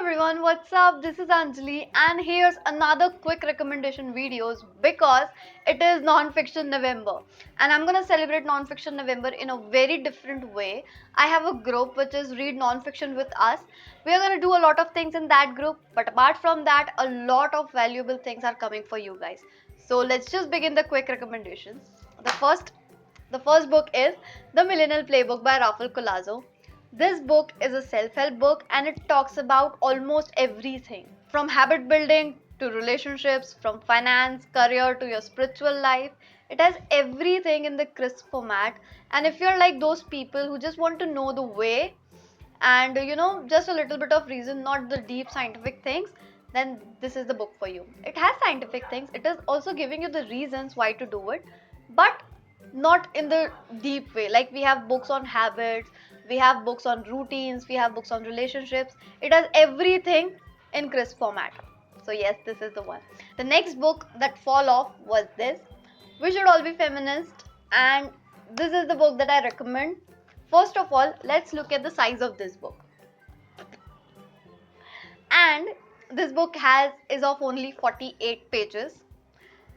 everyone, what's up? This is Anjali and here's another quick recommendation videos because it is non-fiction November and I'm gonna celebrate non-fiction November in a very different way. I have a group which is Read Non-Fiction with Us. We are gonna do a lot of things in that group, but apart from that, a lot of valuable things are coming for you guys. So let's just begin the quick recommendations. The first book is The Millennial Playbook by Rafael Colazo. This book is a self help book and it talks about almost everything from habit building to relationships, from finance, career to your spiritual life. It has everything in the crisp format. And if you're like those people who just want to know the way and just a little bit of reason, not the deep scientific things, then this is the book for you. It has scientific things, it is also giving you the reasons why to do it, but not in the deep way. Like we have books on habits, we have books on routines, we have books on relationships. It has everything in crisp format. So yes, this is the one. The next book that fall off was this, We Should All Be Feminist, and this is the book that I recommend. First of all, let's look at the size of this book. And this book is of only 48 pages.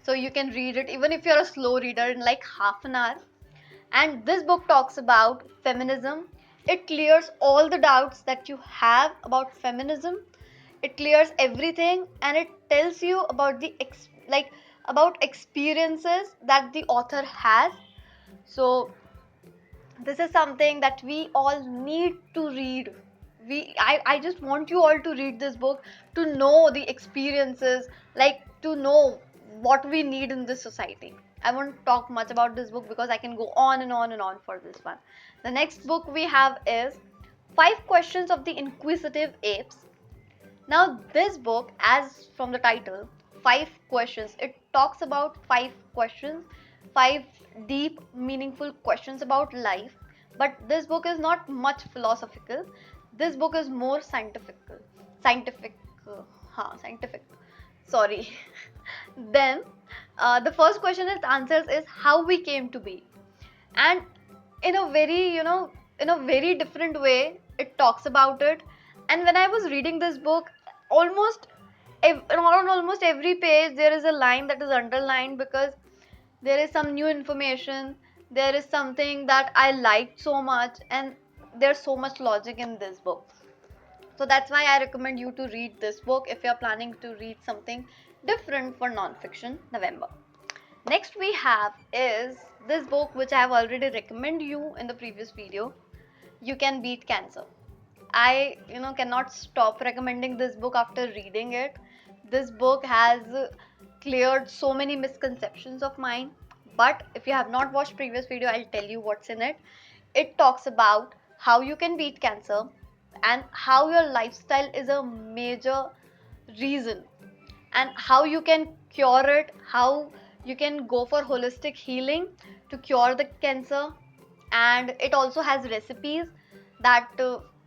So you can read it even if you're a slow reader in like half an hour. And this book talks about feminism. It clears all the doubts that you have about feminism. It clears everything and it tells you about about experiences that the author has. So this is something that we all need to read. I just want you all to read this book to know the experiences, like to know what we need in this society. I won't talk much about this book because I can go on and on and on for this one. The next book we have is Five Questions of the Inquisitive Apes. Now this book, as from the title, five questions, it talks about five questions, five deep meaningful questions about life. But this book is not much philosophical, this book is more scientific scientific, sorry. Then the first question it answers is how we came to be, and in a very in a very different way it talks about it. And when I was reading this book, almost on almost every page there is a line that is underlined because there is some new information, there is something that I liked so much, and there's so much logic in this book. So that's why I recommend you to read this book if you're planning to read something different for non-fiction November. Next we have is this book which I have already recommended you in the previous video, You Can Beat Cancer. I cannot stop recommending this book after reading it. This book has cleared so many misconceptions of mine. But if you have not watched previous video, I'll tell you what's in it. It talks about how you can beat cancer and how your lifestyle is a major reason, and how you can cure it, how you can go for holistic healing to cure the cancer. And it also has recipes that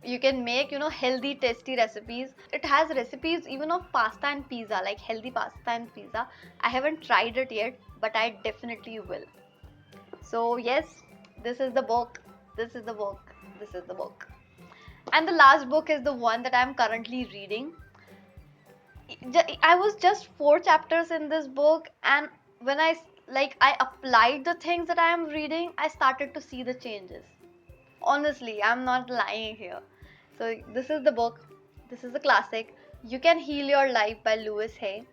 you can make, healthy tasty recipes. It has recipes even of pasta and pizza, like healthy pasta and pizza. I haven't tried it yet, but I definitely will. So yes, this is the book, this is the book, this is the book. And the last book is the one that I'm currently reading. I was just four chapters in this book, and when I applied the things that I am reading, I started to see the changes. Honestly, I'm not lying here. So this is the book. This is a classic. You Can Heal Your Life by Louise Hay.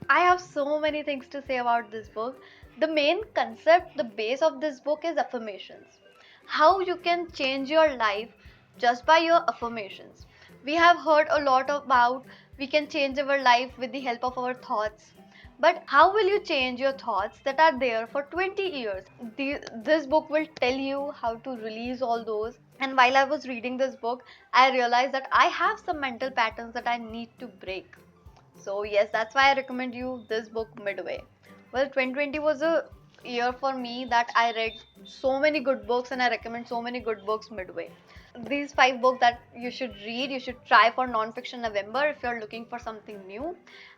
I have so many things to say about this book. The main concept, the base of this book is affirmations. How you can change your life just by your affirmations. We have heard a lot about we can change our life with the help of our thoughts. But how will you change your thoughts that are there for 20 years? This book will tell you how to release all those. And while I was reading this book, I realized that I have some mental patterns that I need to break. So yes, that's why I recommend you this book midway. Well, 2020 was a year for me that I read so many good books, and I recommend so many good books midway. These five books that you should read, you should try for non-fiction November if you're looking for something new.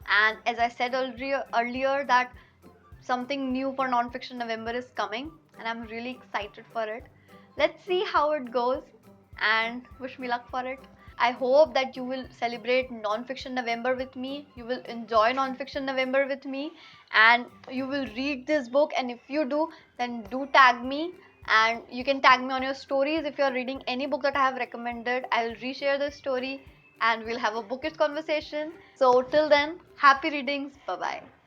And as I said earlier that something new for non-fiction November is coming, and I'm really excited for it. Let's see how it goes and wish me luck for it. I hope that you will celebrate Non-Fiction November with me. You will enjoy Non-Fiction November with me, and you will read this book. And if you do, then do tag me. And you can tag me on your stories if you are reading any book that I have recommended. I will reshare the story and we'll have a bookish conversation. So, till then, happy readings. Bye bye.